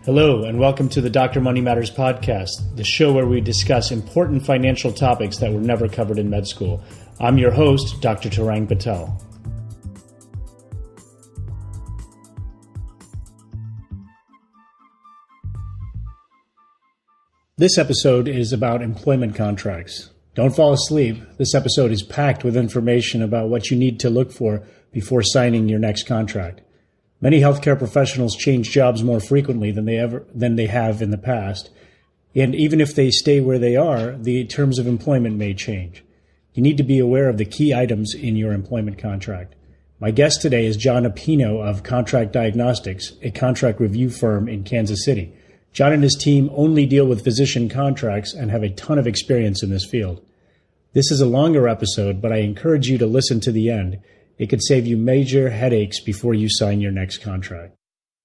Hello, and welcome to the Dr. Money Matters podcast, the show where we discuss important financial topics that were never covered in med school. I'm your host, Dr. Tarang Patel. This episode is about employment contracts. Don't fall asleep. This episode is packed with information about what you need to look for before signing your next contract. Many healthcare professionals change jobs more frequently than they have in the past. And even if they stay where they are, the terms of employment may change. You need to be aware of the key items in your employment contract. My guest today is Jon Appino of Diagnostics, a contract review firm in Kansas City. Jon and his team only deal with physician contracts and have a ton of experience in this field. This is a longer episode, but I encourage you to listen to the end. It could save you major headaches before you sign your next contract.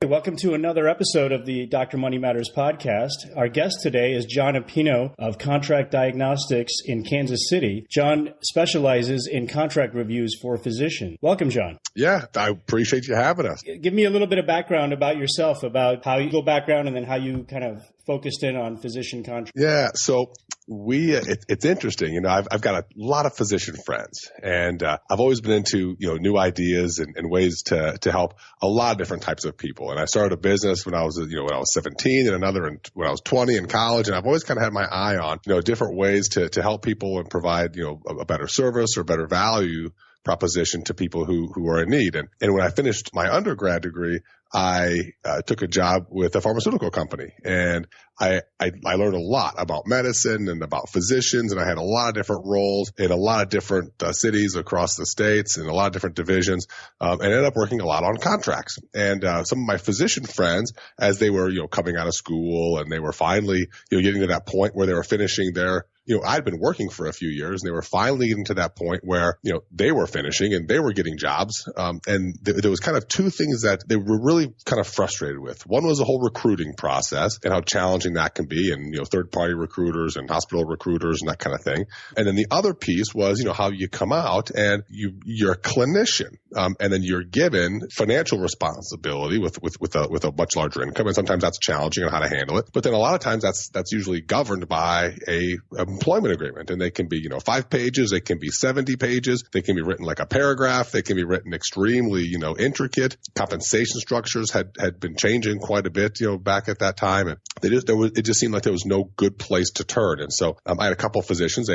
Welcome to another episode of the Dr. Money Matters podcast. Our guest today is Jon Appino of Contract Diagnostics in Kansas City. Jon specializes in contract reviews for physicians. Welcome, Jon. Yeah, I appreciate you having us. Give me a little bit of background about yourself, about how you go background and then how you kind of focused in on physician contracts. Yeah, so it's interesting. You know, I've got a lot of physician friends, and I've always been into, new ideas and ways to help a lot of different types of people. And I started a business when I was 17, and another when I was 20 in college. And I've always kind of had my eye on, different ways to help people and provide, a better service or better value proposition to people who are in need. And when I finished my undergrad degree, I took a job with a pharmaceutical company, and I learned a lot about medicine and about physicians, and I had a lot of different roles in a lot of different cities across the states and a lot of different divisions, and ended up working a lot on contracts. And some of my physician friends, as they were coming out of school and they were finally getting to that point where they were finishing their I'd been working for a few years, and they were finally getting to that point where, they were finishing and they were getting jobs. And there was kind of two things that they were really kind of frustrated with. One was the whole recruiting process and how challenging that can be, and, third-party recruiters and hospital recruiters and that kind of thing. And then the other piece was, how you come out and you're a clinician, and then you're given financial responsibility with a much larger income. And sometimes that's challenging on how to handle it. But then a lot of times that's usually governed by a employment agreement, and they can be 5 pages, they can be 70 pages, they can be written like a paragraph, they can be written extremely intricate. Compensation structures had been changing quite a bit back at that time, and it just seemed like there was no good place to turn. And so I had a couple of physicians,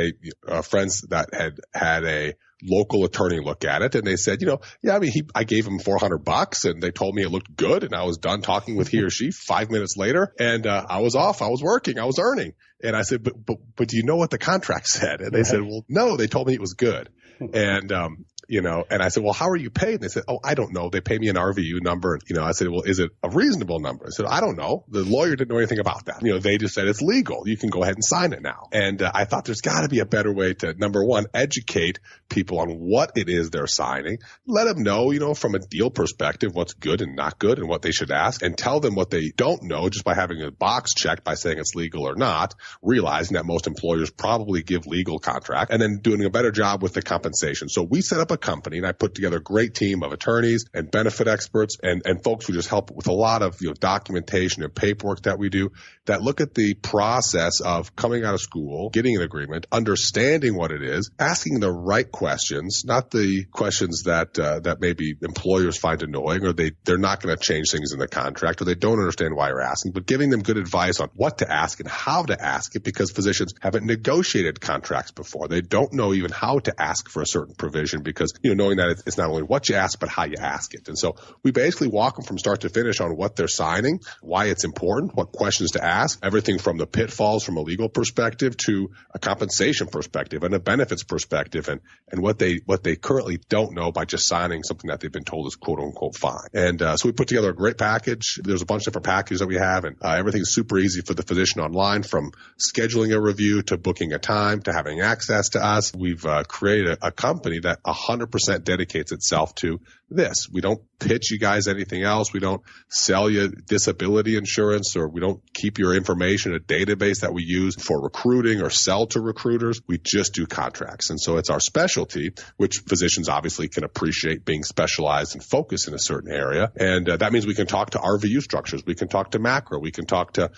friends that had a local attorney look at it, and they said, I gave him $400 and they told me it looked good, and I was done talking with he or she 5 minutes later, and I was off, I was working, I was earning. And I said, but do you know what the contract said? And they said, well, no, they told me it was good. And, and I said, well, how are you paid? And they said, oh, I don't know. They pay me an RVU number. And, I said, well, is it a reasonable number? I said, I don't know. The lawyer didn't know anything about that. They just said it's legal. You can go ahead and sign it now. And I thought there's got to be a better way to, number one, educate people on what it is they're signing. Let them know, from a deal perspective, what's good and not good and what they should ask, and tell them what they don't know just by having a box checked by saying it's legal or not, realizing that most employers probably give legal contract, and then doing a better job with the compensation. So we set up a company, and I put together a great team of attorneys and benefit experts and folks who just help with a lot of documentation and paperwork that we do, that look at the process of coming out of school, getting an agreement, understanding what it is, asking the right questions, not the questions that maybe employers find annoying, or they're not going to change things in the contract, or they don't understand why you're asking, but giving them good advice on what to ask and how to ask it, because physicians haven't negotiated contracts before. They don't know even how to ask for a certain provision, because knowing that it's not only what you ask but how you ask it. And so we basically walk them from start to finish on what they're signing, why it's important, what questions to ask, everything from the pitfalls from a legal perspective to a compensation perspective and a benefits perspective, and what they currently don't know by just signing something that they've been told is quote unquote fine. And so we put together a great package. There's a bunch of different packages that we have, and everything's super easy for the physician online, from scheduling a review to booking a time to having access to us. We've created a company that 100% dedicates itself to this. We don't pitch you guys anything else. We don't sell you disability insurance, or we don't keep your information in a database that we use for recruiting or sell to recruiters. We just do contracts. And so it's our specialty, which physicians obviously can appreciate being specialized and focused in a certain area. And that means we can talk to RVU structures. We can talk to macro. We can talk to,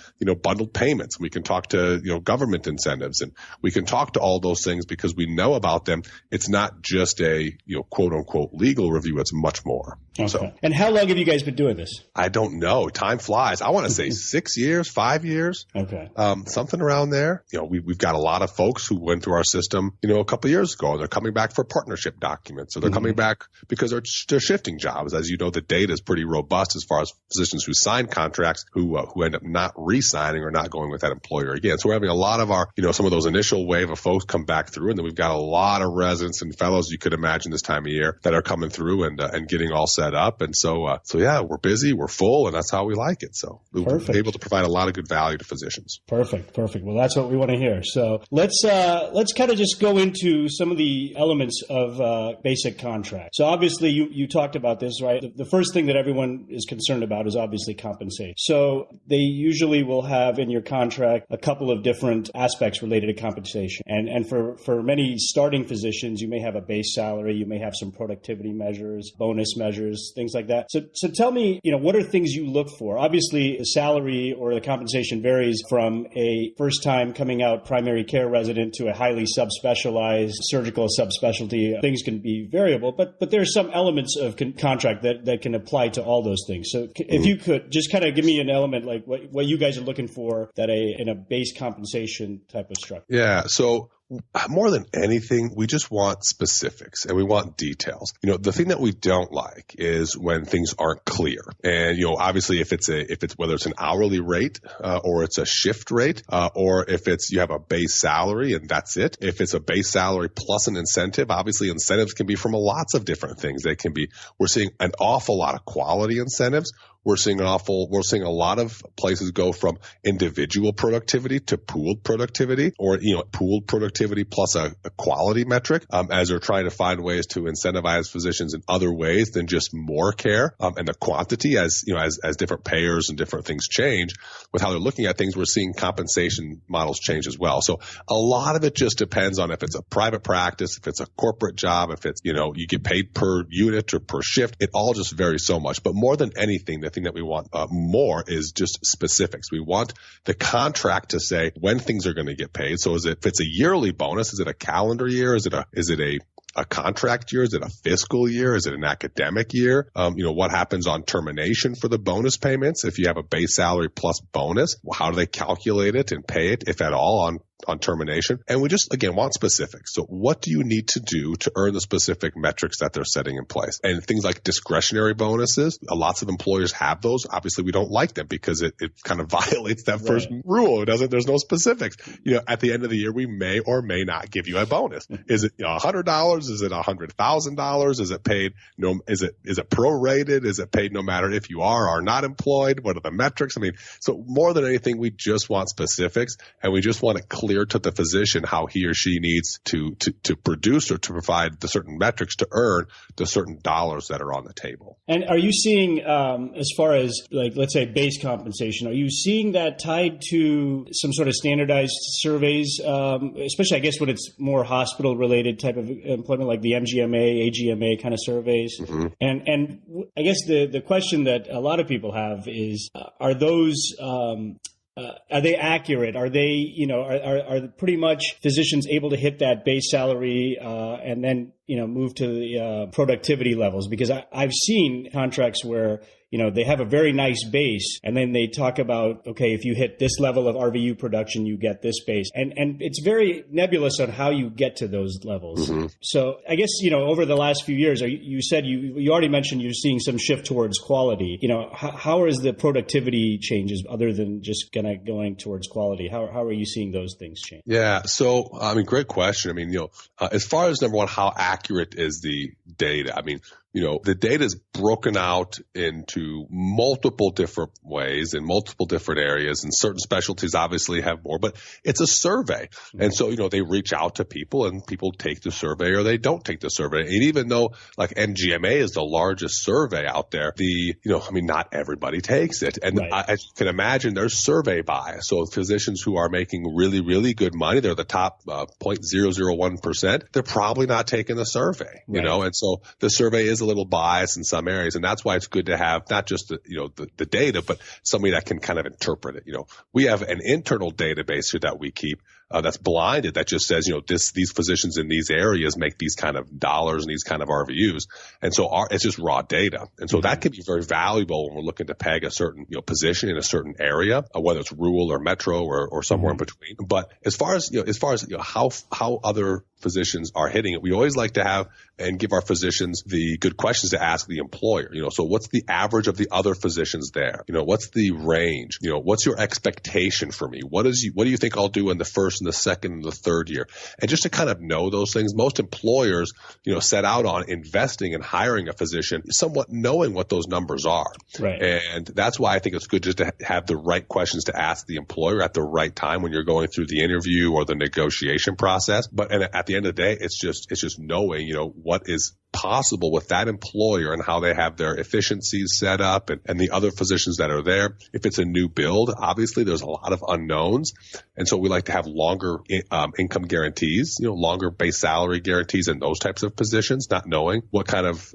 bundled payments. We can talk to, government incentives, and we can talk to all those things because we know about them. It's not just a, quote unquote legal review. It's much more. Okay. So, and how long have you guys been doing this? I don't know. Time flies. I want to say 6 years, 5 years. Okay. Something around there. We've got a lot of folks who went through our system, a couple of years ago, and they're coming back for partnership documents. So they're coming back because they're shifting jobs. As you know, the data is pretty robust as far as physicians who sign contracts who end up not re-signing or not going with that employer again. So we're having a lot of our, some of those initial wave of folks come back through, and then we've got a lot of residents and fellows you could imagine this time of year that are coming through and getting all set up. And so yeah, we're busy, we're full, and that's how we like it. So we're able to provide a lot of good value to physicians. Perfect. Well, that's what we want to hear. So let's kind of just go into some of the elements of basic contract. So obviously you talked about this, right? The first thing that everyone is concerned about is obviously compensation. So they usually will have in your contract a couple of different aspects related to compensation. And for many starting physicians, you may have a base salary, you may have some productivity measures, bonus measures, things like that. So tell me, what are things you look for? Obviously, the salary or the compensation varies from a first-time coming out primary care resident to a highly subspecialized surgical subspecialty. Things can be variable, but there are some elements of contract that can apply to all those things. So if you could just kind of give me an element like what you guys are looking for that in a base compensation type of structure. Yeah. So more than anything, we just want specifics and we want details. The thing that we don't like is when things aren't clear. And, obviously if it's whether it's an hourly rate, or it's a shift rate, or if you have a base salary and that's it. If it's a base salary plus an incentive, obviously incentives can be from lots of different things. We're seeing an awful lot of quality incentives. We're seeing a lot of places go from individual productivity to pooled productivity, or, pooled productivity plus a quality metric, as they're trying to find ways to incentivize physicians in other ways than just more care, and the quantity as different payers and different things change with how they're looking at things. We're seeing compensation models change as well. So a lot of it just depends on if it's a private practice, if it's a corporate job, if it's, you get paid per unit or per shift. It all just varies so much. But more than anything, the thing that we want more is just specifics. We want the contract to say when things are going to get paid. So if it's a yearly bonus, is it a calendar year? Is it a contract year? Is it a fiscal year? Is it an academic year? What happens on termination for the bonus payments? If you have a base salary plus bonus, how do they calculate it and pay it, if at all, on termination? And we just, again, want specifics. So what do you need to do to earn the specific metrics that they're setting in place? And things like discretionary bonuses, lots of employers have those. Obviously, we don't like them because it kind of violates that first rule. There's no specifics. At the end of the year, we may or may not give you a bonus. Is it $100? Is it $100,000? Is it paid? No, is it prorated? Is it paid no matter if you are not employed? What are the metrics? So more than anything, we just want specifics, and we just want it clear to the physician how he or she needs to produce or to provide the certain metrics to earn the certain dollars that are on the table. And are you seeing, as far as let's say base compensation, are you seeing that tied to some sort of standardized surveys, especially I guess when it's more hospital related type of employment, like the MGMA, AGMA kind of surveys? Mm-hmm. And I guess the question that a lot of people have is, are those are they accurate? Are they, are pretty much physicians able to hit that base salary and then, move to the productivity levels? Because I've seen contracts where, they have a very nice base, and then they talk about, okay, if you hit this level of RVU production, you get this base. And it's very nebulous on how you get to those levels. Mm-hmm. So I guess, over the last few years, you said you already mentioned you're seeing some shift towards quality. How is the productivity changes other than just going towards quality? How are you seeing those things change? Yeah. So, great question. As far as number one, how accurate is the data? the data is broken out into multiple different ways in multiple different areas, and certain specialties obviously have more, but it's a survey. And so, they reach out to people and people take the survey or they don't take the survey. And even though like NGMA is the largest survey out there, not everybody takes it. And right. I can imagine there's survey bias. So physicians who are making really, really good money, they're the top 0.001%, they're probably not taking the survey, right. And so the survey is a little biased in some areas. And that's why it's good to have not just the data, but somebody that can kind of interpret it. We have an internal database here that we keep that's blinded that just says, these physicians in these areas make these kind of dollars and these kind of RVUs. And so it's just raw data. And so that can be very valuable when we're looking to peg a certain, position in a certain area, whether it's rural or metro or somewhere in between. But as far as how other physicians are hitting it, we always like to have and give our physicians the good questions to ask the employer. So what's the average of the other physicians there? What's the range? What's your expectation for me? What do you think I'll do in the first and the second and the third year? And just to kind of know those things, most employers, set out on investing and hiring a physician, somewhat knowing what those numbers are. Right. And that's why I think it's good just to have the right questions to ask the employer at the right time when you're going through the interview or the negotiation process. And at the end of the day, it's just knowing, what is possible with that employer and how they have their efficiencies set up and the other physicians that are there. If it's a new build, obviously there's a lot of unknowns. And so we like to have longer income guarantees, longer base salary guarantees in those types of positions, not knowing what kind of,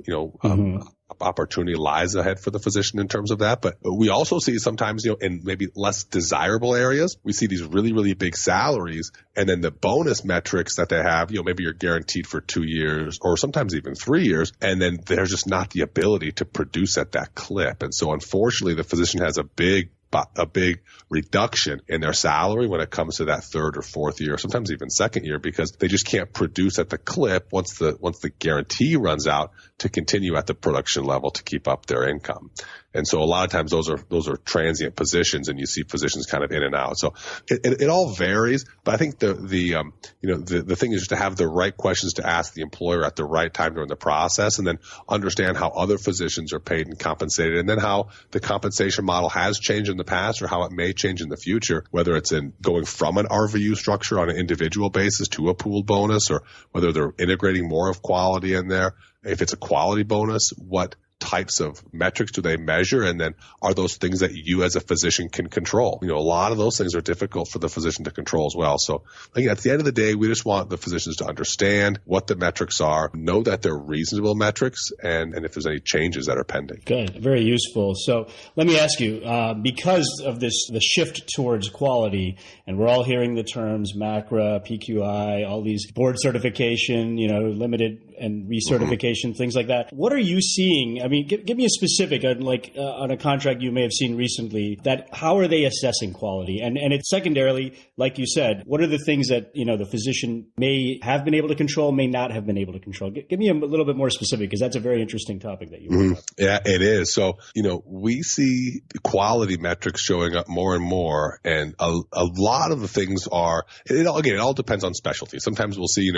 opportunity lies ahead for the physician in terms of that. But we also see sometimes, in maybe less desirable areas, we see these really, really big salaries. And then the bonus metrics that they have, maybe you're guaranteed for 2 years or sometimes even 3 years. And then there's just not the ability to produce at that clip. And so unfortunately, the physician has a big reduction in their salary when it comes to that third or fourth year, sometimes even second year, because they just can't produce at the clip once the guarantee runs out to continue at the production level to keep up their income. And so a lot of times those are transient positions, and you see physicians kind of in and out. So it all varies, but I think the thing is just to have the right questions to ask the employer at the right time during the process, and then understand how other physicians are paid and compensated, and then how the compensation model has changed in the past or how it may change in the future, whether it's in going from an RVU structure on an individual basis to a pooled bonus, or whether they're integrating more of quality in there. If it's a quality bonus, what types of metrics do they measure? And then are those things that you as a physician can control? A lot of those things are difficult for the physician to control as well. So again, at the end of the day, we just want the physicians to understand what the metrics are, know that they're reasonable metrics, and if there's any changes that are pending. Good. Very useful. So let me ask you, because of the shift towards quality, and we're all hearing the terms MACRA, PQI, all these board certification, limited and recertification, things like that. What are you seeing? I mean, give me a specific, on a contract you may have seen recently, that how are they assessing quality? And it's secondarily, like you said, what are the things that, the physician may have been able to control, may not have been able to control? Give me a little bit more specific, because that's a very interesting topic that you brought up. Yeah, it is. So, we see quality metrics showing up more and more, and a lot of the things are, it all depends on specialty. Sometimes we'll see,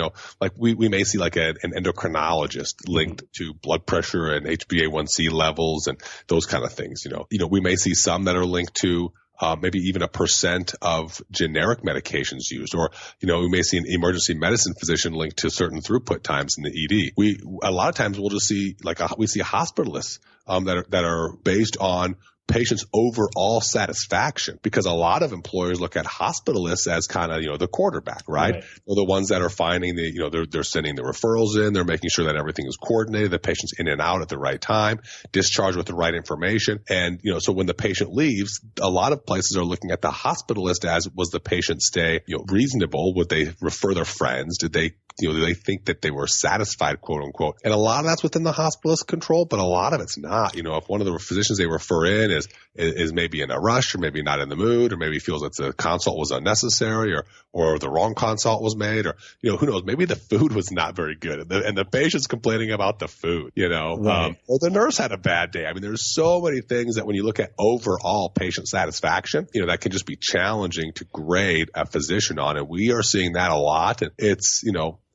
we may see like an endocrinologist linked to blood pressure and HbA1c levels and those kind of things. We may see some that are linked to maybe even a percent of generic medications used, or, we may see an emergency medicine physician linked to certain throughput times in the ED. A lot of times we'll just see we see hospitalists that are based on patients' overall satisfaction, because a lot of employers look at hospitalists as kind of, the quarterback, right? They're the ones that are finding they're sending the referrals in, they're making sure that everything is coordinated, the patient's in and out at the right time, discharged with the right information. And, so when the patient leaves, a lot of places are looking at the hospitalist as, was the patient stay, reasonable? Would they refer their friends? Did they think that they were satisfied, quote unquote? And a lot of that's within the hospitalist control, but a lot of it's not. If one of the physicians they refer in is maybe in a rush, or maybe not in the mood, or maybe feels that the consult was unnecessary, or the wrong consult was made, or, who knows, maybe the food was not very good and the patient's complaining about the food, right. Or the nurse had a bad day. I mean, there's so many things that when you look at overall patient satisfaction, that can just be challenging to grade a physician on. And we are seeing that a lot. And it's,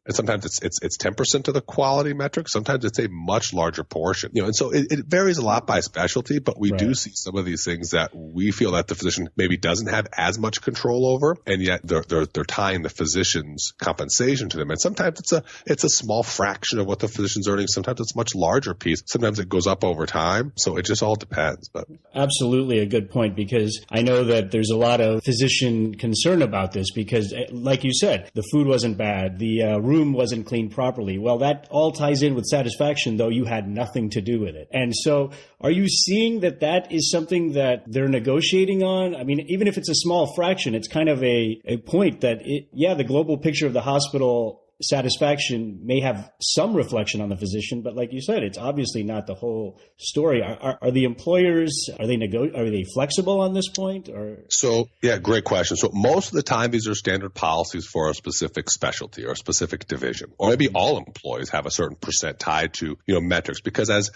And sometimes it's 10% of the quality metric. Sometimes it's a much larger portion. And so it varies a lot by specialty, but we do see some of these things that we feel that the physician maybe doesn't have as much control over, and yet they're tying the physician's compensation to them. And sometimes it's a small fraction of what the physician's earning. Sometimes it's a much larger piece. Sometimes it goes up over time. So it just all depends. But absolutely a good point, because I know that there's a lot of physician concern about this because, like you said, the food wasn't bad, the room wasn't cleaned properly. Well, that all ties in with satisfaction, though you had nothing to do with it. And so are you seeing that is something that they're negotiating on? I mean, even if it's a small fraction, it's kind of a point that the global picture of the hospital satisfaction may have some reflection on the physician, but like you said, it's obviously not the whole story. Are the employers, are they flexible on this point? Or so, yeah, great question. So most of the time, these are standard policies for a specific specialty or a specific division, or maybe all employees have a certain percent tied to metrics, because as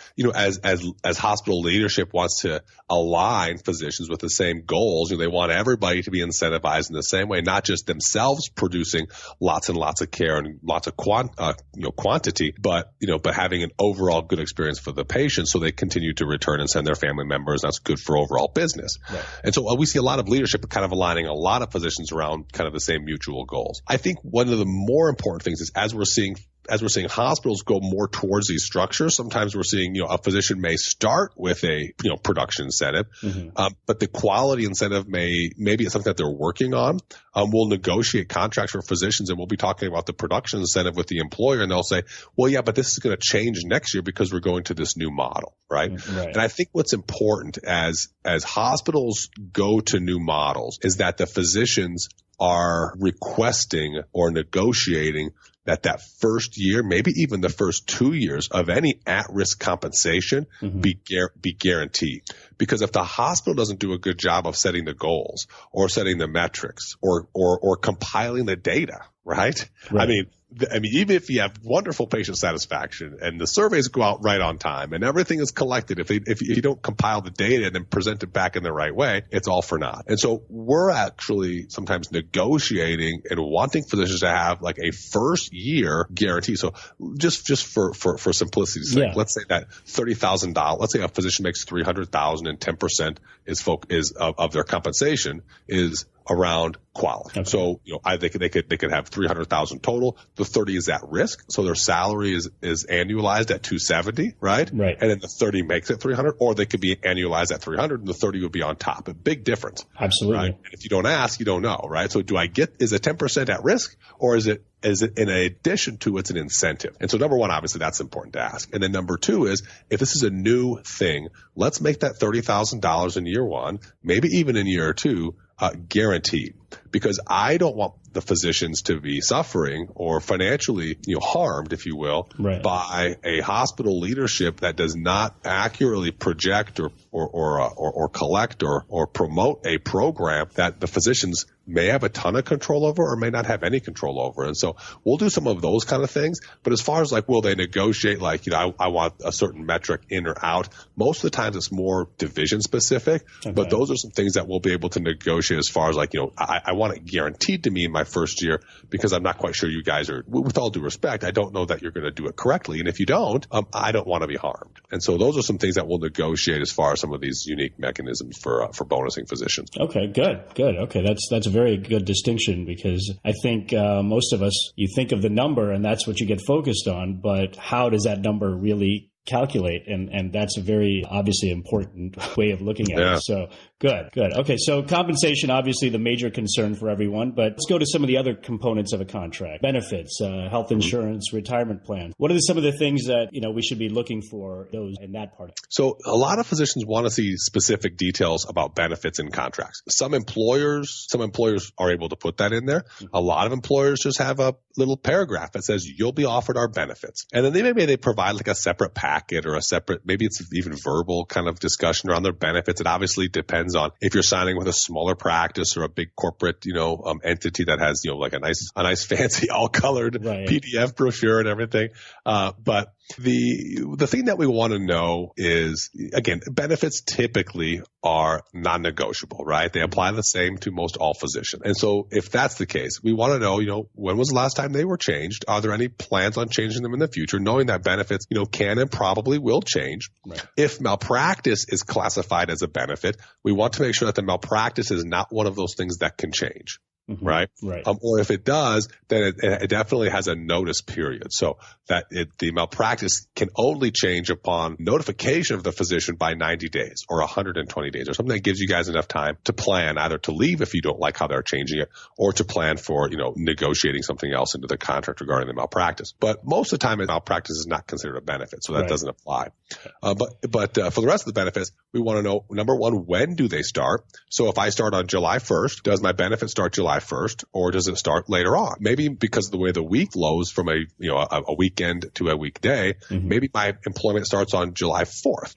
hospital leadership wants to align physicians with the same goals, they want everybody to be incentivized in the same way, not just themselves producing lots and lots of care and lots of quantity, but having an overall good experience for the patient, so they continue to return and send their family members. That's good for overall business. Right. And so we see a lot of leadership kind of aligning a lot of physicians around kind of the same mutual goals. I think one of the more important things is as we're seeing hospitals go more towards these structures, sometimes we're seeing, a physician may start with a, production incentive, but the quality incentive maybe it's something that they're working on. We'll negotiate contracts for physicians, and we'll be talking about the production incentive with the employer, and they'll say, well, yeah, but this is going to change next year because we're going to this new model, right? And I think what's important as hospitals go to new models is that the physicians are requesting or negotiating that first year, maybe even the first 2 years of any at-risk compensation be guaranteed. Because if the hospital doesn't do a good job of setting the goals or setting the metrics or compiling the data, right? I mean, even if you have wonderful patient satisfaction and the surveys go out right on time and everything is collected, if you don't compile the data and then present it back in the right way, it's all for naught. And so we're actually sometimes negotiating and wanting physicians to have like a first year guarantee. So just for simplicity's sake, let's say that $30,000, let's say a physician makes $300,000 and 10% is of their compensation is around quality. Okay. So, they could have 300,000 total. The 30 is at risk. So their salary is annualized at 270, right? Right. And then the 30 makes it 300, or they could be annualized at 300 and the 30 would be on top. A big difference. Absolutely. Right? And if you don't ask, you don't know, right? So is it 10% at risk, or is it in addition to it's an incentive? And so number one, obviously that's important to ask. And then number two is, if this is a new thing, let's make that $30,000 in year one, maybe even in year two, guaranteed, because I don't want the physicians to be suffering or financially, harmed, if you will, by a hospital leadership that does not accurately project or collect or promote a program that the physicians may have a ton of control over or may not have any control over. And so we'll do some of those kind of things. But as far as will they negotiate, I want a certain metric in or out, most of the times it's more division specific. Okay. But those are some things that we'll be able to negotiate as far as I want it guaranteed to me in my first year, because I'm not quite sure you guys are, with all due respect, I don't know that you're going to do it correctly. And if you don't, I don't want to be harmed. And so those are some things that we'll negotiate as far as some of these unique mechanisms for bonusing physicians. Okay, good. Okay, that's a very good distinction, because I think most of us, you think of the number and that's what you get focused on, but how does that number really calculate? And that's a very obviously important way of looking at it. So good. Okay. So compensation, obviously the major concern for everyone, but let's go to some of the other components of a contract: benefits, health insurance, retirement plans. What are some of the things that, we should be looking for those in that part? So a lot of physicians want to see specific details about benefits in contracts. Some employers are able to put that in there. A lot of employers just have a little paragraph that says you'll be offered our benefits. And then maybe they provide like a separate packet or a separate, maybe it's even verbal kind of discussion around their benefits. It obviously depends on if you're signing with a smaller practice or a big corporate, entity that has, like a nice fancy all colored PDF brochure and everything. But The thing that we want to know is, again, benefits typically are non-negotiable, right? They apply the same to most all physicians. And so if that's the case, we want to know, when was the last time they were changed? Are there any plans on changing them in the future? Knowing that benefits, can and probably will change. Right. If malpractice is classified as a benefit, we want to make sure that the malpractice is not one of those things that can change. Mm-hmm. Right. Or if it does, then it definitely has a notice period. So that the malpractice can only change upon notification of the physician by 90 days or 120 days or something that gives you guys enough time to plan either to leave if you don't like how they're changing it or to plan for, negotiating something else into the contract regarding the malpractice. But most of the time, malpractice is not considered a benefit. So that doesn't apply. But for the rest of the benefits, we want to know, number one, when do they start? So if I start on July 1st, does my benefit start July 1st, or does it start later on? Maybe because of the way the week flows from a weekend to a weekday, maybe my employment starts on July 4th,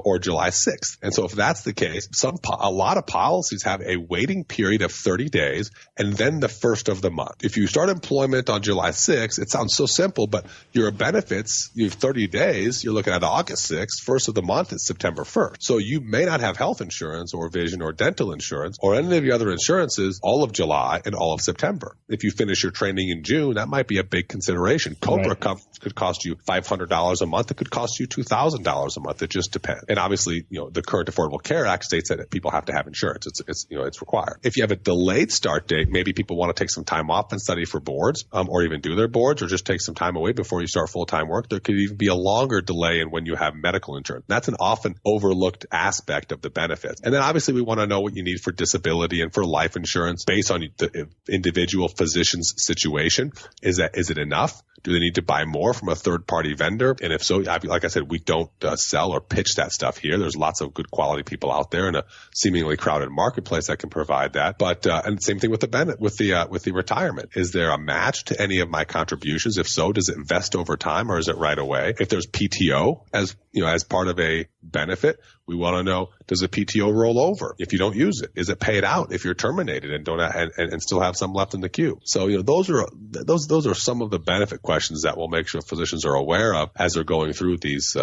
or July 6th. And so if that's the case, a lot of policies have a waiting period of 30 days and then the first of the month. If you start employment on July 6th, it sounds so simple, but your benefits, you have 30 days, you're looking at August 6th, first of the month is September 1st. So you may not have health insurance or vision or dental insurance or any of the other insurances all of July and all of September. If you finish your training in June, that might be a big consideration. COBRA could cost you $500 a month. It could cost you $2,000 a month. It just depends. And obviously, the current Affordable Care Act states that people have to have insurance. It's required. If you have a delayed start date, maybe people want to take some time off and study for boards, or even do their boards, or just take some time away before you start full-time work. There could even be a longer delay in when you have medical insurance. That's an often overlooked aspect of the benefits. And then obviously we want to know what you need for disability and for life insurance based on the individual physician's situation. Is it enough? Do they need to buy more from a third-party vendor? And if so, like I said, we don't sell or pitch that stuff here. There's lots of good quality people out there in a seemingly crowded marketplace that can provide that. But and same thing with the retirement. Is there a match to any of my contributions? If so, does it vest over time or is it right away? If there's PTO as part of a benefit, we want to know, does the PTO roll over if you don't use it? Is it paid out if you're terminated and don't and still have some left in the queue? So those are some of the benefit questions that we'll make sure physicians are aware of as they're going through these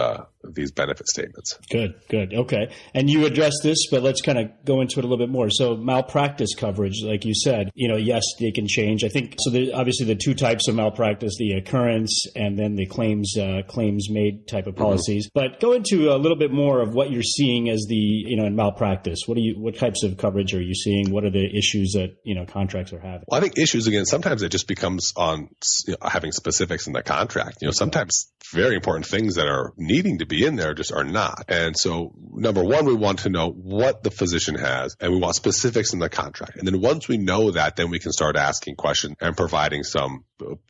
benefit statements. Good. Okay. And you addressed this, but let's kind of go into it a little bit more. So malpractice coverage, like you said, yes, they can change. I think so. Obviously, the two types of malpractice, the occurrence and then the claims made type of policies. Mm-hmm. But go into a little bit more of what you're seeing as in malpractice. What types of coverage are you seeing? What are the issues that contracts are having? Well, I think issues, again, sometimes it just becomes on having specifics in the contract. Sometimes very important things that are needing to be in there just are not. And so number one, we want to know what the physician has and we want specifics in the contract. And then once we know that, then we can start asking questions and providing some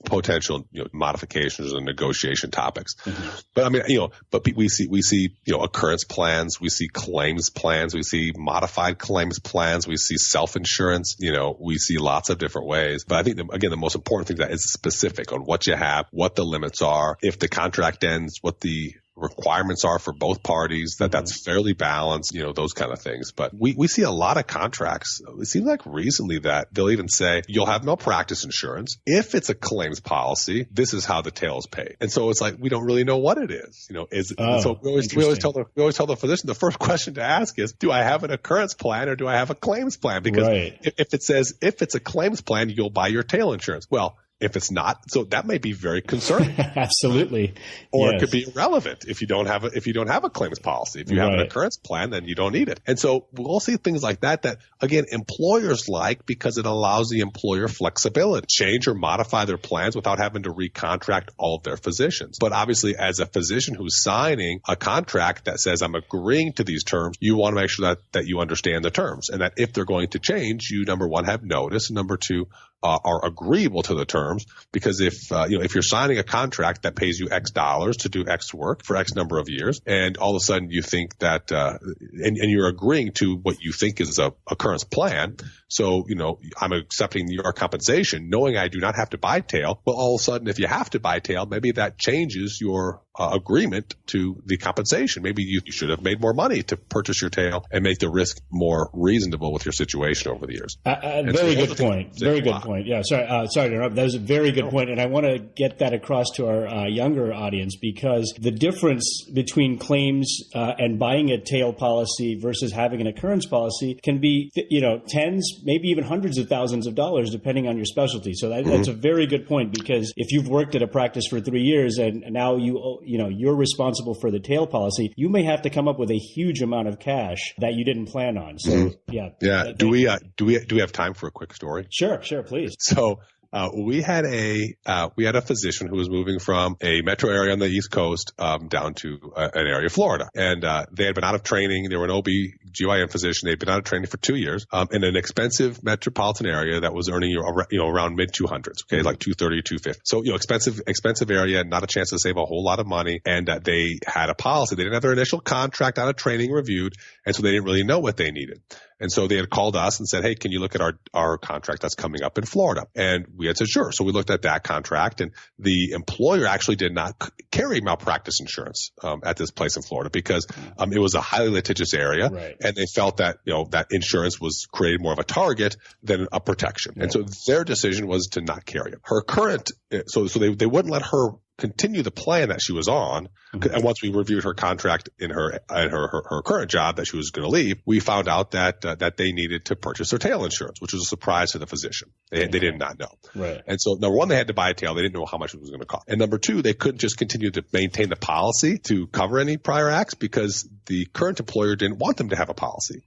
potential modifications or negotiation topics. Mm-hmm. But we see occurrence plans, we see claims plans, we see modified claims plans, we see self-insurance, we see lots of different ways. But I think the most important thing that is specific on what you have, what the limits are, if the contract ends, what the requirements are for both parties, that's fairly balanced, those kind of things. But we see a lot of contracts. It seems like recently that they'll even say you'll have malpractice insurance. If it's a claims policy, this is how the tail is paid. And so it's like, we don't really know what it is. So we always tell the physician, the first question to ask is, do I have an occurrence plan or do I have a claims plan? Because if it says, if it's a claims plan, you'll buy your tail insurance. Well, if it's not, so that may be very concerning. Absolutely. Or it could be irrelevant if you don't have a claims policy. If you have an occurrence plan, then you don't need it. And so we'll see things like that again, employers like because it allows the employer flexibility, change or modify their plans without having to recontract all of their physicians. But obviously, as a physician who's signing a contract that says I'm agreeing to these terms, you want to make sure that you understand the terms and that if they're going to change, you, number one, have notice, and number two, are agreeable to the terms, because if you're signing a contract that pays you X dollars to do X work for X number of years, and all of a sudden you think that and you're agreeing to what you think is a occurrence plan, so I'm accepting your compensation knowing I do not have to buy tail. Well, all of a sudden, if you have to buy tail, maybe that changes your agreement to the compensation. Maybe you should have made more money to purchase your tail and make the risk more reasonable with your situation over the years. Very good point. Very good point. Yeah, sorry to interrupt. That was a very good point, and I want to get that across to our younger audience, because the difference between claims and buying a tail policy versus having an occurrence policy can be, tens, maybe even hundreds of thousands of dollars, depending on your specialty. So that's a very good point, because if you've worked at a practice for 3 years and now you're responsible for the tail policy, you may have to come up with a huge amount of cash that you didn't plan on. So do we have time for a quick story? Sure, please. So we had a physician who was moving from a metro area on the East Coast down to an area of Florida, and they had been out of training. They were an OB/GYN physician. They'd been out of training for 2 years in an expensive metropolitan area that was earning around mid 200s. Okay, like 230, 250. So expensive area, not a chance to save a whole lot of money. And they had a policy. They didn't have their initial contract out of training reviewed, and so they didn't really know what they needed. And so they had called us and said, hey, can you look at our contract that's coming up in Florida? And we had said, sure. So we looked at that contract, and the employer actually did not carry malpractice insurance at this place in Florida, because it was a highly litigious area. Right. And they felt that, that insurance was created more of a target than a protection. Right. And so their decision was to not carry it. Her current, so they wouldn't let her continue the plan that she was on. Mm-hmm. And once we reviewed her contract in her current job that she was going to leave, we found out that they needed to purchase her tail insurance, which was a surprise to the physician. They did not know. Right. And so number one, they had to buy a tail. They didn't know how much it was going to cost. And number two, they couldn't just continue to maintain the policy to cover any prior acts, because the current employer didn't want them to have a policy.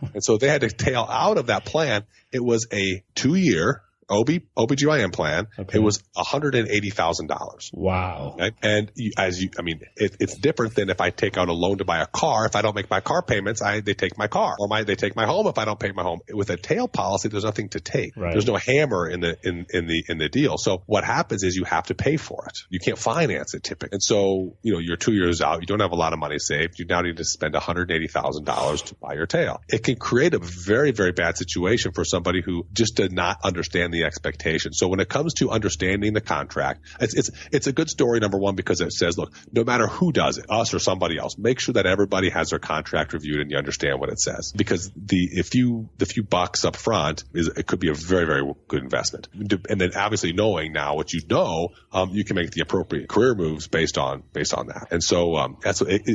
And so they had to tail out of that plan. It was a 2-year OB/GYN plan. Okay. It was $180,000. Wow. Right? And it's different than if I take out a loan to buy a car. If I don't make my car payments, they take my car, or they take my home if I don't pay my home. With a tail policy, there's nothing to take. Right. There's no hammer in the deal. So what happens is you have to pay for it. You can't finance it typically. And so, you're 2 years out. You don't have a lot of money saved. You now need to spend $180,000 to buy your tail. It can create a very, very bad situation for somebody who just did not understand the expectation. So when it comes to understanding the contract, it's a good story, number one, because it says, look, no matter who does it, us or somebody else, make sure that everybody has their contract reviewed and you understand what it says. Because the few bucks up front it could be a very, very good investment. And then obviously knowing now what you know, you can make the appropriate career moves based on that. And so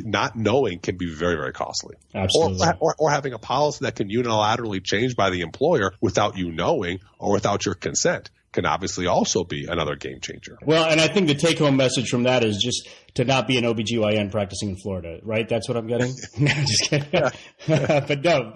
not knowing can be very, very costly. Absolutely. Or having a policy that can unilaterally change by the employer without you knowing or without your consent can obviously also be another game changer. Well, and I think the take-home message from that is just to not be an OB/GYN practicing in Florida, right? That's what I'm getting? No, just kidding. Yeah. But no,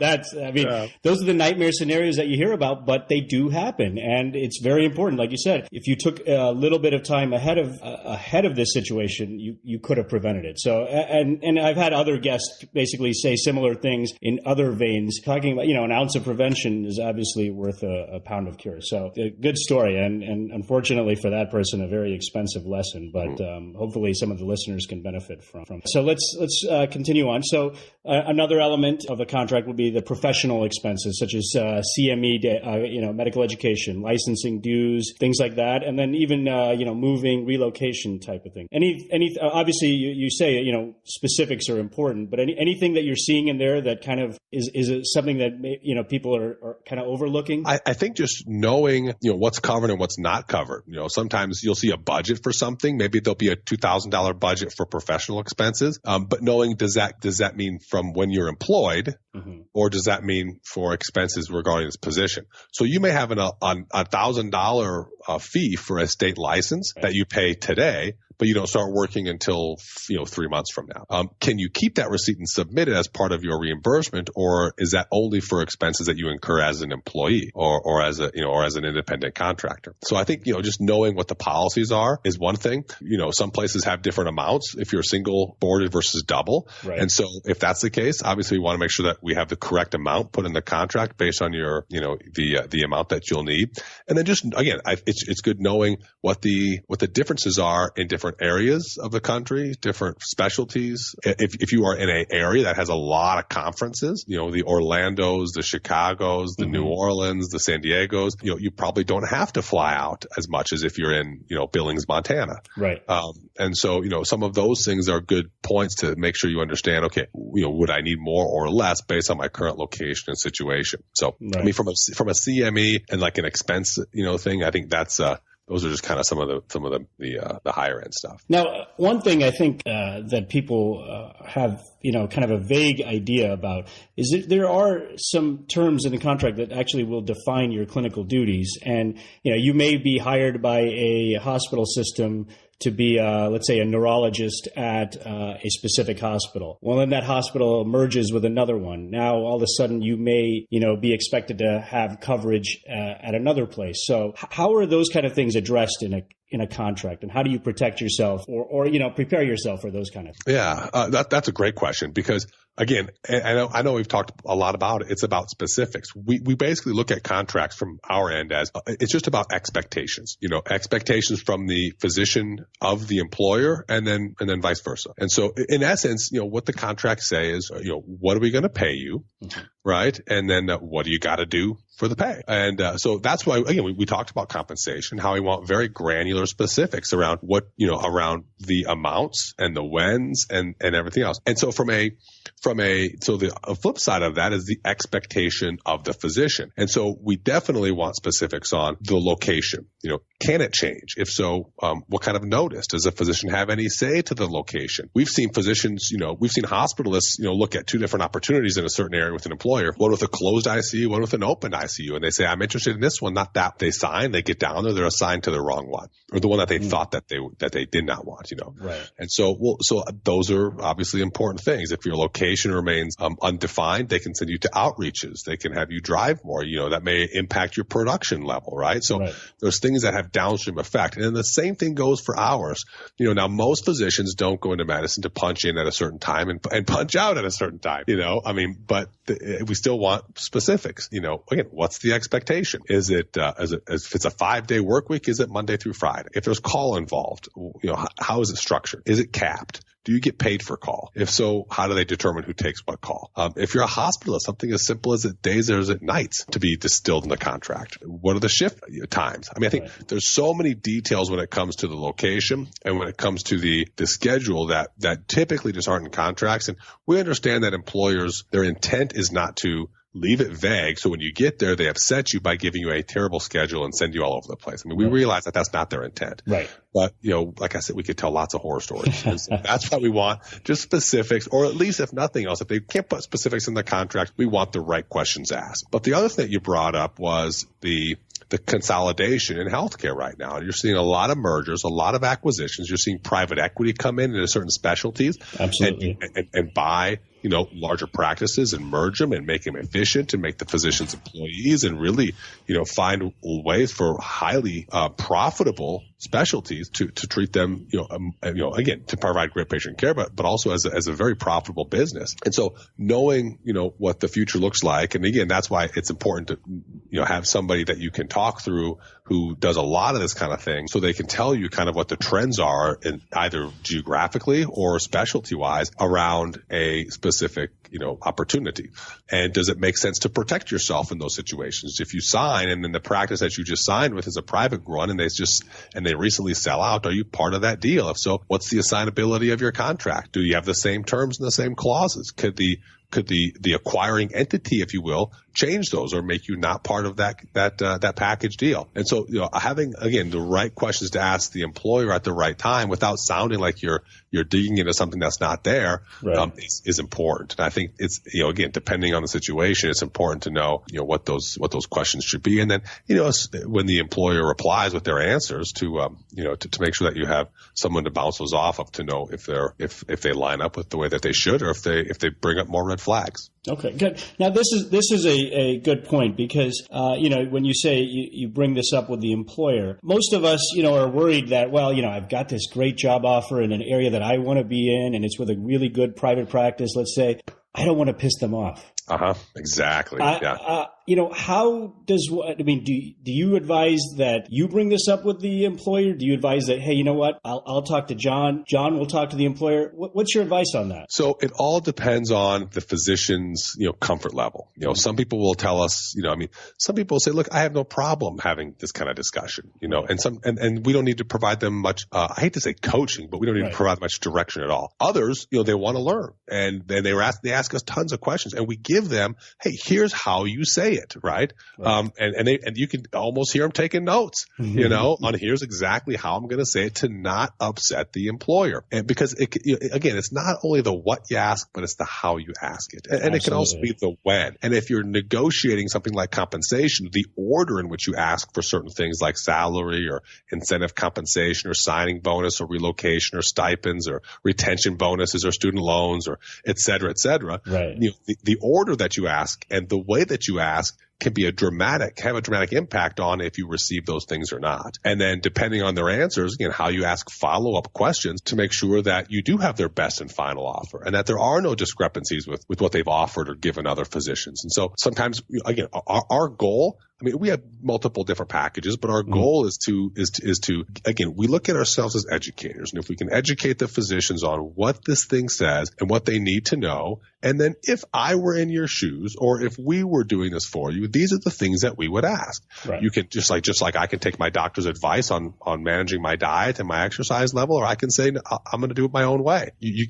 those are the nightmare scenarios that you hear about, but they do happen. And it's very important. Like you said, if you took a little bit of time ahead of this situation, you could have prevented it. So, and I've had other guests basically say similar things in other veins, talking about, an ounce of prevention is obviously worth a pound of cure. So a good story. And unfortunately for that person, a very expensive lesson, but hopefully some of the listeners can benefit from. So let's continue on. So another element of a contract would be the professional expenses, such as CME, medical education, licensing dues, things like that, and then even moving, relocation type of thing. Any obviously you say specifics are important, but anything that you're seeing in there that kind of is it something that people are kind of overlooking? I think just knowing what's covered and what's not covered. Sometimes you'll see a budget for something. Maybe there'll be a $2,000 budget for professional expenses. But knowing does that mean from when you're employed, mm-hmm. or does that mean for expenses regarding this position? So you may have a $1,000 fee for a state license that you pay today, but you don't start working until 3 months from now. Can you keep that receipt and submit it as part of your reimbursement, or is that only for expenses that you incur as an employee or as an independent contractor? So I think just knowing what the policies are is one thing. Some places have different amounts if you're single boarded versus double, right. And so if that's the case, obviously we want to make sure that we have the correct amount put in the contract based on your, the amount that you'll need. And then just, again, it's good knowing what the differences are in different areas of the country, different specialties. If you are in an area that has a lot of conferences, the Orlandos, the Chicagos, the New Orleans, the San Diegos, you probably don't have to fly out as much as if you're in, Billings, Montana. Right. And so, some of those things are good points to make sure you understand, okay, would I need more or less based on my current location and situation? So, right. I mean, from a CME and like an expense, thing, I think that's, those are just kind of some of the higher end stuff. Now, one thing I think that people have, kind of a vague idea about is that there are some terms in the contract that actually will define your clinical duties. And, you may be hired by a hospital system to be, let's say, a neurologist at a specific hospital. Well, then that hospital merges with another one. Now, all of a sudden, you may, be expected to have coverage at another place. So how are those kind of things addressed in a contract, and how do you protect yourself or prepare yourself for those kind of things? Yeah, that's a great question, because again, I know we've talked a lot about it. It's about specifics. We basically look at contracts from our end as it's just about expectations, expectations from the physician of the employer and then vice versa. And so in essence, what the contracts say is, what are we going to pay you? Mm-hmm. Right. And then what do you got to do for the pay? And so that's why, again, we talked about compensation, how we want very granular specifics around what, around the amounts and the whens and everything else. And so so the flip side of that is the expectation of the physician. And so we definitely want specifics on the location. Can it change? If so, what kind of notice? Does a physician have any say to the location? We've seen physicians, we've seen hospitalists, look at two different opportunities in a certain area with an employer, one with a closed ICU, one with an open ICU. And they say, I'm interested in this one, not that. They sign, they get down there, they're assigned to the wrong one, or the one that they thought that they did not want, Right. And so, so those are obviously important things. If your location remains undefined, they can send you to outreaches. They can have you drive more, that may impact your production level, right? So right. There's things that have downstream effect. And then the same thing goes for hours. Now most physicians don't go into medicine to punch in at a certain time and punch out at a certain time, but we still want specifics, again, what's the expectation? Is it, if it's a 5-day work week, is it Monday through Friday? If there's call involved, how is it structured? Is it capped? Do you get paid for call? If so, how do they determine who takes what call? If you're a hospitalist, something as simple as it days or is it nights to be distilled in the contract? What are the shift times? I think there's so many details when it comes to the location and when it comes to the schedule that typically just aren't in contracts. And we understand that employers, their intent is not to leave it vague. So when you get there, they upset you by giving you a terrible schedule and send you all over the place. We realize that that's not their intent. Right. But, like I said, we could tell lots of horror stories. So that's why we want just specifics, or at least if nothing else, if they can't put specifics in the contract, we want the right questions asked. But the other thing that you brought up was the consolidation in healthcare right now. You're seeing a lot of mergers, a lot of acquisitions. You're seeing private equity come in into certain specialties. Absolutely. And buy, larger practices and merge them and make them efficient and make the physicians employees and really, find ways for highly profitable specialties to treat them, again, to provide great patient care, but also as a very profitable business. And so knowing, what the future looks like. And again, that's why it's important to, have somebody that you can talk through who does a lot of this kind of thing so they can tell you kind of what the trends are in either geographically or specialty wise around a specific, opportunity. And does it make sense to protect yourself in those situations? If you sign and then the practice that you just signed with is a private one and they recently sell out, are you part of that deal? If so, what's the assignability of your contract? Do you have the same terms and the same clauses? Could the acquiring entity, if you will, change those or make you not part of that package deal? And so, having, again, the right questions to ask the employer at the right time without sounding like you're digging into something that's not there, right. is important. And I think it's, again, depending on the situation, it's important to know, what those questions should be. And then, when the employer replies with their answers to make sure that you have someone to bounce those off of to know if they line up with the way that they should or if they bring up more red flags. Okay, good. Now, this is a good point because, when you say you bring this up with the employer, most of us, are worried that, I've got this great job offer in an area that I want to be in and it's with a really good private practice, let's say. I don't want to piss them off. Exactly. How does, do you advise that you bring this up with the employer? Do you advise that, hey, you know what, I'll talk to John. John will talk to the employer. What's your advice on that? So it all depends on the physician's, comfort level. Some people will tell us, some people will say, look, I have no problem having this kind of discussion, and we don't need to provide them much, I hate to say coaching, but we don't need to provide much direction at all. Others, they want to learn, and then they ask us tons of questions, and we give them, hey, here's how you say it, right? And you can almost hear them taking notes, on here's exactly how I'm going to say it to not upset the employer. And because again, it's not only the what you ask, but it's the how you ask it. And it can also be the when. And if you're negotiating something like compensation, the order in which you ask for certain things like salary or incentive compensation or signing bonus or relocation or stipends or retention bonuses or student loans or et cetera, the order that you ask and the way that you ask can be have a dramatic impact on if you receive those things or not. And then depending on their answers, how you ask follow-up questions to make sure that you do have their best and final offer and that there are no discrepancies with what they've offered or given other physicians. And so sometimes, again, our goal, we have multiple different packages, but our goal is to, again, we look at ourselves as educators. And if we can educate the physicians on what this thing says and what they need to know, and then if I were in your shoes or if we were doing this for you, these are the things that we would ask. Right. You can just like I can take my doctor's advice on managing my diet and my exercise level, or I can say, I'm going to do it my own way. You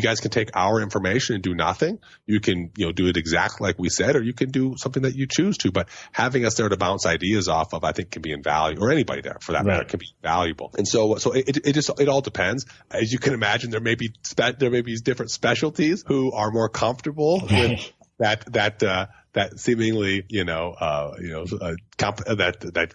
guys can take our information and do nothing. You can, do it exactly like we said, or you can do something that you choose to, but having us there to bounce ideas off of, I think, can be invaluable, or anybody there for that matter can be valuable. And so it all depends. As you can imagine, there may be different specialties who are more comfortable with that seemingly, that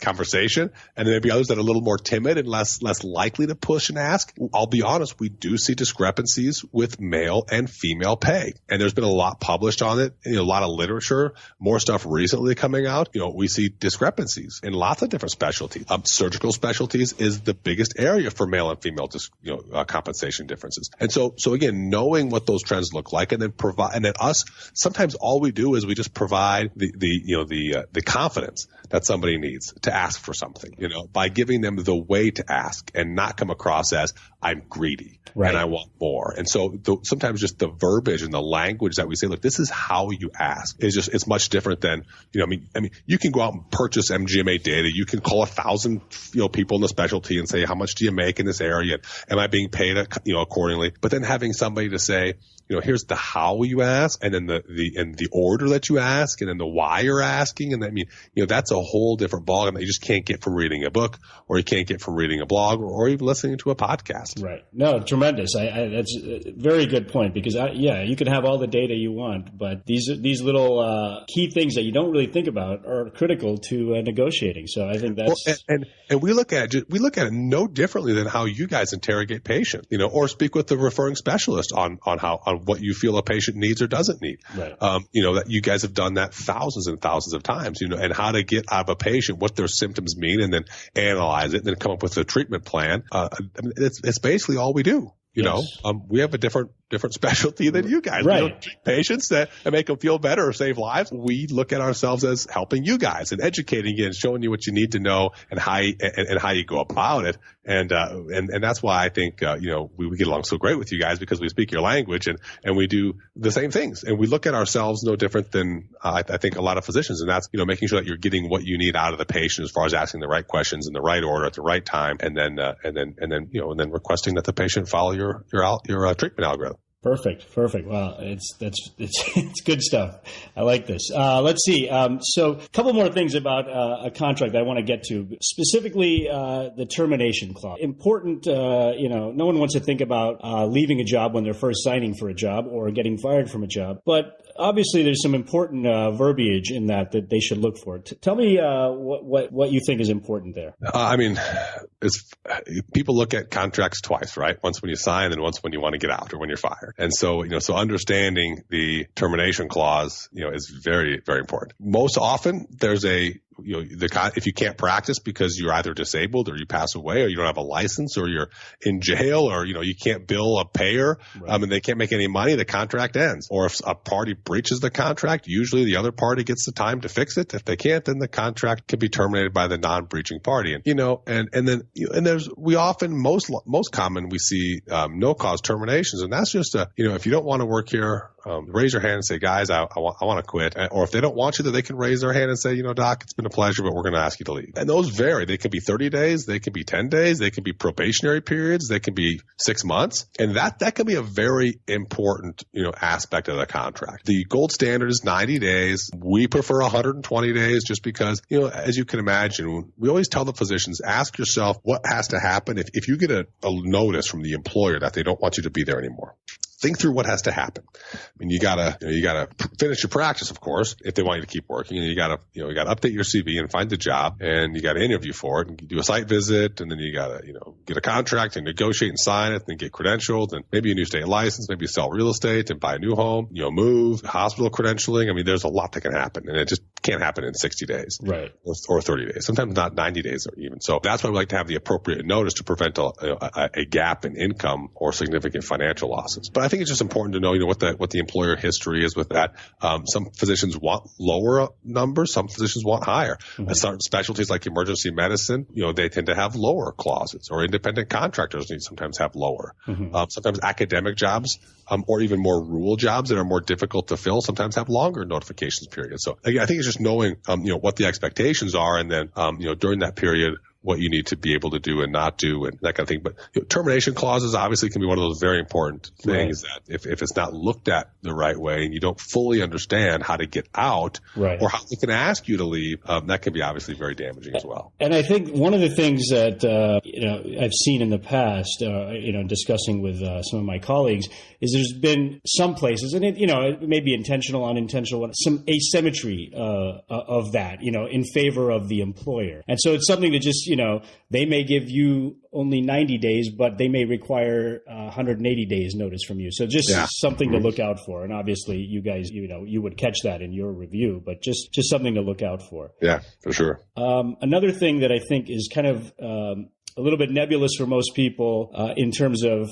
conversation. And there may be others that are a little more timid and less likely to push and ask. I'll be honest, we do see discrepancies with male and female pay. And there's been a lot published on it, a lot of literature, more stuff recently coming out. We see discrepancies in lots of different specialties. Surgical specialties is the biggest area for male and female compensation differences. And so again, knowing what those trends look like and then sometimes all we do is we just provide the confidence that somebody needs to ask for something, by giving them the way to ask and not come across as I'm greedy and I want more. And so sometimes just the verbiage and the language that we say, look, this is how you ask it's much different than, you can go out and purchase MGMA data. You can call 1,000, people in the specialty and say, how much do you make in this area? Am I being paid, accordingly? But then having somebody to say, here's the how you ask, and then the order that you ask, and then the why you're asking, and that's a whole different ballgame that you just can't get from reading a book, or you can't get from reading a blog, or even listening to a podcast. Right. No, tremendous. That's a very good point, because you can have all the data you want, but these little key things that you don't really think about are critical to negotiating. So I think that's and we look at it no differently than how you guys interrogate patients, or speak with the referring specialist on what you feel a patient needs or doesn't need. Right. That you guys have done that thousands and thousands of times, and how to get out of a patient what their symptoms mean and then analyze it and then come up with a treatment plan. It's basically all we do. We have a different specialty than you guys. Right. We don't treat patients that make them feel better or save lives. We look at ourselves as helping you guys and educating you and showing you what you need to know and how you go about it. And that's why I think, we get along so great with you guys, because we speak your language and we do the same things. And we look at ourselves no different than, I think, a lot of physicians. And that's, making sure that you're getting what you need out of the patient as far as asking the right questions in the right order at the right time. And then requesting that the patient follow your treatment algorithm. Perfect. Wow, it's good stuff. I like this. Let's see. So a couple more things about a contract I want to get to, specifically the termination clause. Important. No one wants to think about leaving a job when they're first signing for a job or getting fired from a job, but obviously there's some important verbiage in that they should look for. Tell me what you think is important there. People look at contracts twice, right? Once when you sign and once when you want to get out or when you're fired. And so, so understanding the termination clause, is very, very important. Most often there's if you can't practice because you're either disabled or you pass away or you don't have a license or you're in jail or, you can't bill a payer, right. And they can't make any money, the contract ends. Or if a party breaches the contract, usually the other party gets the time to fix it. If they can't, then the contract can be terminated by the non-breaching party. And, most common we see, no cause terminations. And that's just if you don't want to work here, raise your hand and say, guys, I want to quit. Or if they don't want you, then they can raise their hand and say, doc, it's been a pleasure, but we're going to ask you to leave. And those vary. They can be 30 days. They can be 10 days. They can be probationary periods. They can be 6 months. And that can be a very important, aspect of the contract. The gold standard is 90 days. We prefer 120 days just because, as you can imagine, we always tell the physicians, ask yourself what has to happen if you get a notice from the employer that they don't want you to be there anymore. Think through what has to happen. I mean, you gotta finish your practice, of course, if they want you to keep working, and you gotta update your CV and find the job, and you gotta interview for it and do a site visit, and then you gotta, get a contract and negotiate and sign it, and then get credentialed, and maybe a new state license, maybe sell real estate and buy a new home, move, hospital credentialing. I mean, there's a lot that can happen, and it just can't happen in 60 days. Right. Or 30 days. Sometimes not 90 days or even. So that's why we like to have the appropriate notice to prevent a gap in income or significant financial losses. But I think it's just important to know, what the employer history is with that. Some physicians want lower numbers. Some physicians want higher. Mm-hmm. Certain specialties like emergency medicine, they tend to have lower clauses, or independent contractors sometimes have lower. Mm-hmm. Sometimes academic jobs, or even more rural jobs that are more difficult to fill sometimes have longer notifications periods. So again, I think it's just knowing, what the expectations are, and then, during that period, what you need to be able to do and not do and that kind of thing. But termination clauses obviously can be one of those very important things, right, that if it's not looked at the right way and you don't fully understand how to get out, right, or how they can ask you to leave, that can be obviously very damaging as well. And I think one of the things that, I've seen in the past, discussing with some of my colleagues, is there's been some places, and it may be intentional, unintentional, some asymmetry of that, in favor of the employer. And so it's something to just, they may give you only 90 days, but they may require 180 days notice from you. So just something to look out for. And obviously you guys, you would catch that in your review, but just something to look out for. Yeah, for sure. Another thing that I think is kind of a little bit nebulous for most people in terms of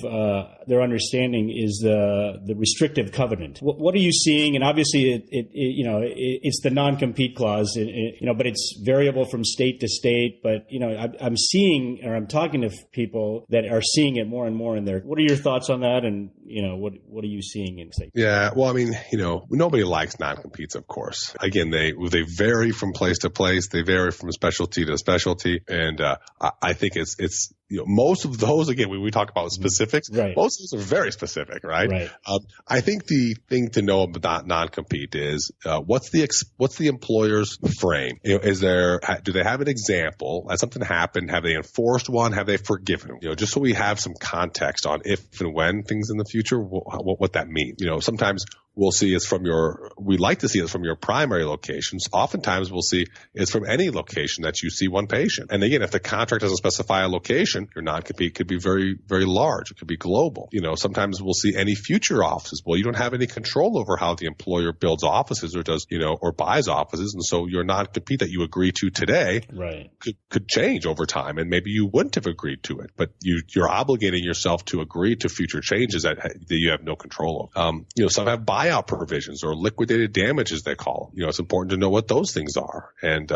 their understanding is the restrictive covenant. What are you seeing? And obviously, it's the non-compete clause, but it's variable from state to state. But I'm seeing, or I'm talking to people that are seeing it more and more in there. What are your thoughts on that? And what are you seeing in state? Yeah, well, I mean, nobody likes non-competes, of course. Again, they vary from place to place. They vary from specialty to specialty, and I think it's most of those, again, when we talk about specifics, right, most of those are very specific, right? Right. I think the thing to know about non-compete is what's the employer's frame? Do they have an example? Has something happened? Have they enforced one? Have they forgiven? Just so we have some context on if and when things in the future, what that means. Sometimes we'll see we like to see it's from your primary locations. Oftentimes we'll see it's from any location that you see one patient. And again, if the contract doesn't specify a location, your non-compete could be very, very large. It could be global. Sometimes we'll see any future offices. Well, you don't have any control over how the employer builds offices or does, or buys offices. And so your non-compete that you agree to today, right, could change over time. And maybe you wouldn't have agreed to it, but you're obligating yourself to agree to future changes that you have no control of. Some have buyout provisions or liquidated damages, they call them. It's important to know what those things are, and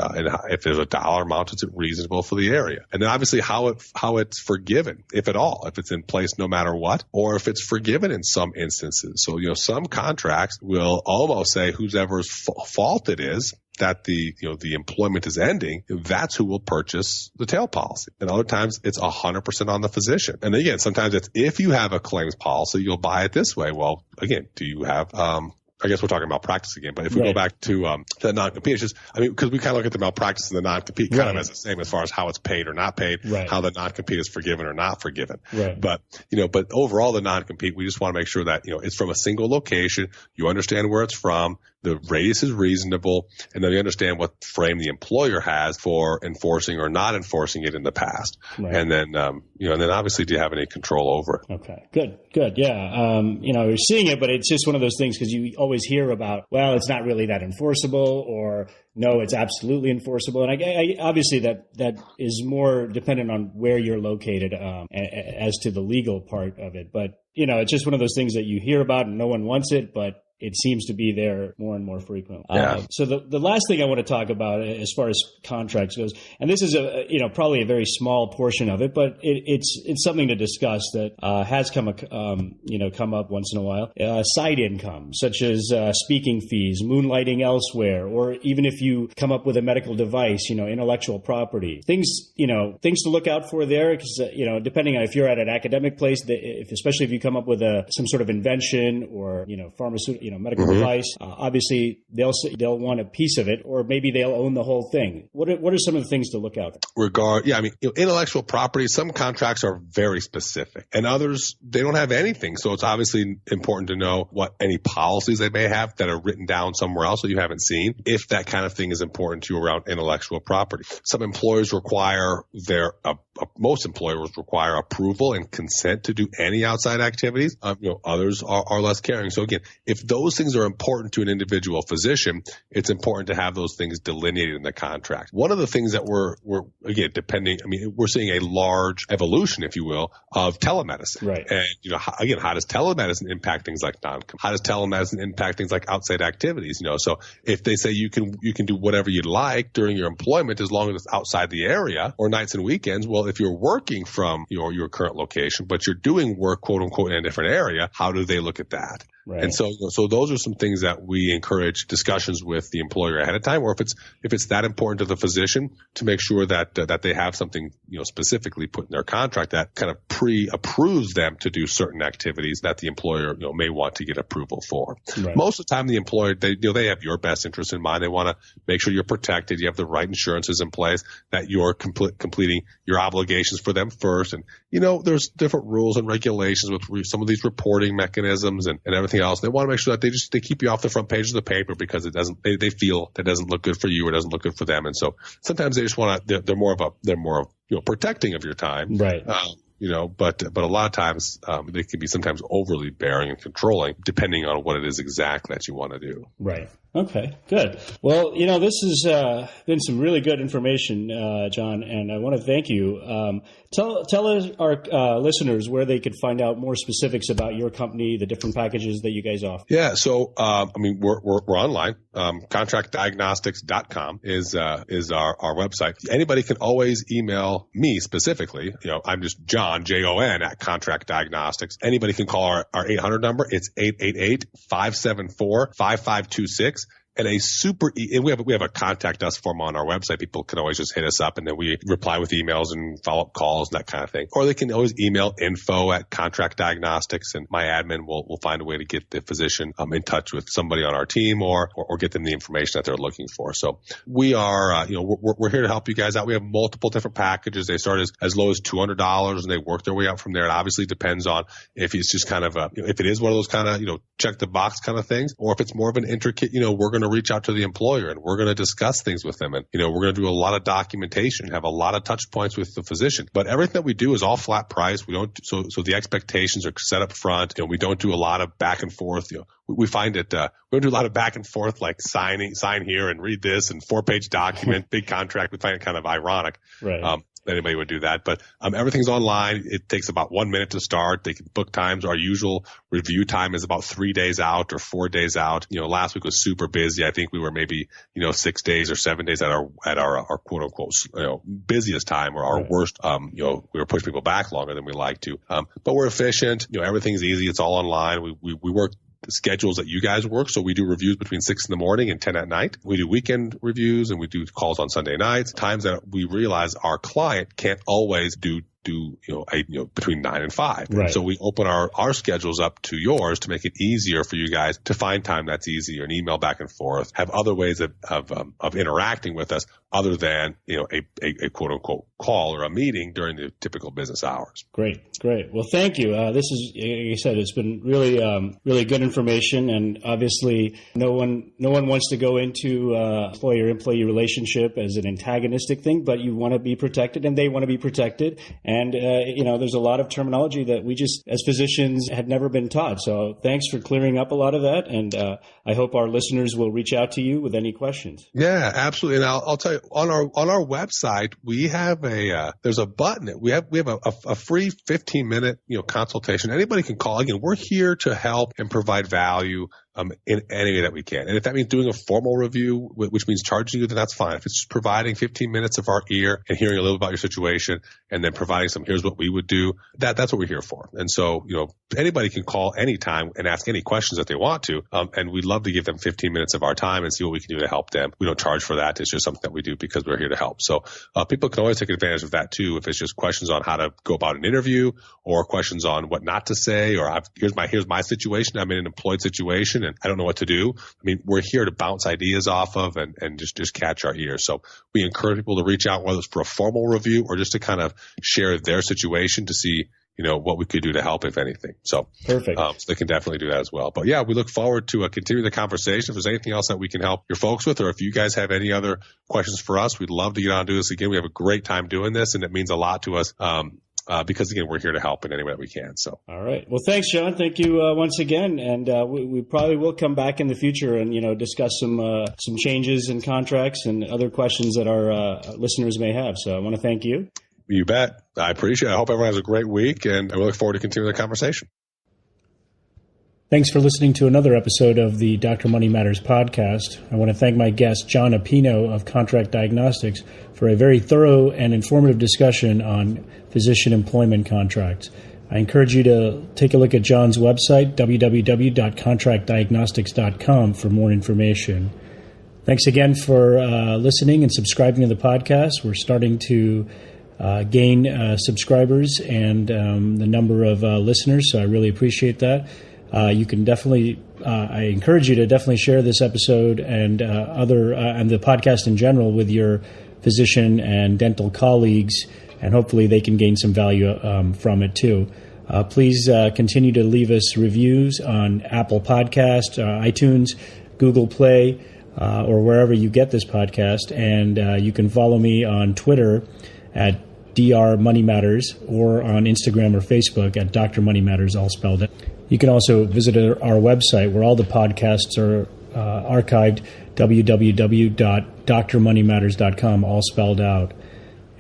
if there's a dollar amount, is it reasonable for the area, and then obviously how it's forgiven, if at all, if it's in place no matter what, or if it's forgiven in some instances. So some contracts will almost say whoever's fault it is that the employment is ending, that's who will purchase the tail policy. And other times it's 100% on the physician. And again, sometimes it's if you have a claims policy, you'll buy it this way. Well, again, do you have, I guess we're talking about malpractice again, but if we go back to the non-compete, it's just, because we kind of look at the malpractice and the non-compete kind of as the same as far as how it's paid or not paid, how the non-compete is forgiven or not forgiven. Right. But overall the non-compete, we just want to make sure that, it's from a single location. You understand where it's from. the radius is reasonable, and then you understand what frame the employer has for enforcing or not enforcing it in the past. Right. And then, and then obviously, do you have any control over it? Okay, good. Yeah. You're seeing it, but it's just one of those things because you always hear about, well, it's not really that enforceable, or no, it's absolutely enforceable. And I obviously that is more dependent on where you're located as to the legal part of it. But, it's just one of those things that you hear about and no one wants it, but it seems to be there more and more frequently. Yeah. So the last thing I want to talk about as far as contracts goes, and this is probably a very small portion of it, but it's something to discuss that has come up once in a while. Side income, such as speaking fees, moonlighting elsewhere, or even if you come up with a medical device, intellectual property, things to look out for there, because depending on if you're at an academic place, especially if you come up with some sort of invention or pharmaceutical, medical device, obviously they'll want a piece of it, or maybe they'll own the whole thing. What are some of the things to look out for? Intellectual property, some contracts are very specific, and others, they don't have anything. So it's obviously important to know what any policies they may have that are written down somewhere else that you haven't seen, if that kind of thing is important to you around intellectual property. Some employers require most employers require approval and consent to do any outside activities. Others are less caring. So again, if those things are important to an individual physician, it's important to have those things delineated in the contract. One of the things that we're seeing a large evolution, if you will, of telemedicine. Right. And, how does telemedicine impact things like how does telemedicine impact things like outside activities? So if they say you can do whatever you'd like during your employment as long as it's outside the area, or nights and weekends, well, if you're working from your current location, but you're doing work, quote unquote, in a different area, how do they look at that? Right. And so those are some things that we encourage discussions with the employer ahead of time, or if it's that important to the physician, to make sure that they have something specifically put in their contract that kind of pre-approves them to do certain activities that the employer may want to get approval for. Right. Most of the time, the employer they have your best interest in mind. They want to make sure you're protected, you have the right insurances in place, that you're completing your obligations for them first. And there's different rules and regulations with some of these reporting mechanisms and everything else. They want to make sure that they keep you off the front page of the paper, because they feel that doesn't look good for you or doesn't look good for them. And so sometimes they just want to, they're more of protecting of your time. Right. But a lot of times they can be sometimes overly bearing and controlling, depending on what it is exactly that you want to do. Right. Okay, good. Well, this has been some really good information, Jon, and I want to thank you. Tell our listeners where they could find out more specifics about your company, the different packages that you guys offer. Yeah, so we're online. Contractdiagnostics.com is our website. Anybody can always email me specifically. I'm just Jon, Jon, at Contract Diagnostics. Anybody can call our 800 number. It's 888-574-5526. And and we have a contact us form on our website. People can always just hit us up, and then we reply with emails and follow-up calls and that kind of thing. Or they can always email info@Contract Diagnostics, and my admin will find a way to get the physician in touch with somebody on our team or get them the information that they're looking for. So we are, we're here to help you guys out. We have multiple different packages. They start as low as $200, and they work their way up from there. It obviously depends on if it's just kind of if it is one of those kind of, check the box kind of things, or if it's more of an intricate, we're going to reach out to the employer and we're going to discuss things with them. And, we're going to do a lot of documentation, have a lot of touch points with the physician. But everything that we do is all flat price. We don't, so the expectations are set up front. We don't do a lot of back and forth. We find it, we don't do a lot of back and forth, like sign here and read this and 4-page document, big contract. We find it kind of ironic. Right. Anybody would do that. But everything's online. It takes about 1 minute to start. They can book times. Our usual review time is about 3 days out or 4 days out. Last week was super busy. I think we were maybe 6 days or 7 days at our quote unquote busiest time, or our worst. We were pushing people back longer than we like to. But we're efficient. Everything's easy. It's all online. We work the schedules that you guys work. So we do reviews between 6 in the morning and 10 at night. We do weekend reviews, and we do calls on Sunday nights, times that we realize our client can't always do do, between 9 and 5. Right. And so we open our schedules up to yours to make it easier for you guys to find time that's easy, or an email back and forth, have other ways of interacting with us other than, a quote unquote call or a meeting during the typical business hours. Great. Well, thank you. This is, like I said, it's been really good information, and obviously no one wants to go into employer-employee relationship as an antagonistic thing, but you want to be protected and they want to be protected. And, there's a lot of terminology that we just, as physicians, had never been taught. So thanks for clearing up a lot of that. And I hope our listeners will reach out to you with any questions. Yeah, absolutely. And I'll tell you, on our website, we have there's a button. We have a free 15-minute, consultation. Anybody can call. Again, we're here to help and provide value in any way that we can. And if that means doing a formal review, which means charging you, then that's fine. If it's just providing 15 minutes of our ear and hearing a little about your situation and then providing here's what we would do, that's what we're here for. And so, anybody can call anytime and ask any questions that they want to. And we'd love to give them 15 minutes of our time and see what we can do to help them. We don't charge for that. It's just something that we do because we're here to help. So people can always take advantage of that too. If it's just questions on how to go about an interview, or questions on what not to say, or here's my situation. I'm in an employed situation and I don't know what to do. I mean, we're here to bounce ideas off of and just catch our ears. So we encourage people to reach out, whether it's for a formal review or just to kind of share their situation to see, what we could do to help, if anything. So perfect. So they can definitely do that as well. But yeah, we look forward to continuing the conversation. If there's anything else that we can help your folks with, or if you guys have any other questions for us, we'd love to get on and do this again. We have a great time doing this, and it means a lot to us. Because again, we're here to help in any way that we can. So, all right. Well, thanks, Jon. Thank you once again, and we probably will come back in the future and discuss some changes in contracts and other questions that our listeners may have. So, I want to thank you. You bet. I appreciate it. I hope everyone has a great week, and I look forward to continuing the conversation. Thanks for listening to another episode of the Dr. Money Matters podcast. I want to thank my guest, Jon Appino of Contract Diagnostics, for a very thorough and informative discussion on physician employment contracts. I encourage you to take a look at Jon's website, www.contractdiagnostics.com, for more information. Thanks again for listening and subscribing to the podcast. We're starting to gain subscribers and the number of listeners, so I really appreciate that. You can definitely, I encourage you to definitely share this episode and and the podcast in general with your physician and dental colleagues, and hopefully they can gain some value from it too. Please continue to leave us reviews on Apple Podcast, iTunes, Google Play, or wherever you get this podcast. And you can follow me on Twitter at Dr. Money Matters, or on Instagram or Facebook at Dr. Money Matters, all spelled out. You can also visit our website where all the podcasts are archived, www.drmoneymatters.com, all spelled out.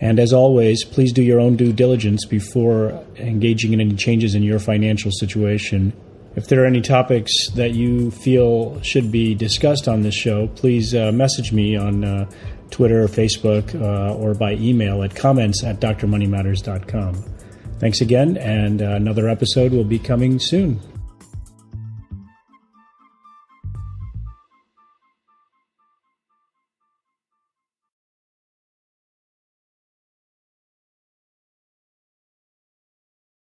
And as always, please do your own due diligence before engaging in any changes in your financial situation. If there are any topics that you feel should be discussed on this show, please message me on Twitter or Facebook or by email at comments@drmoneymatters.com. Thanks again, and another episode will be coming soon.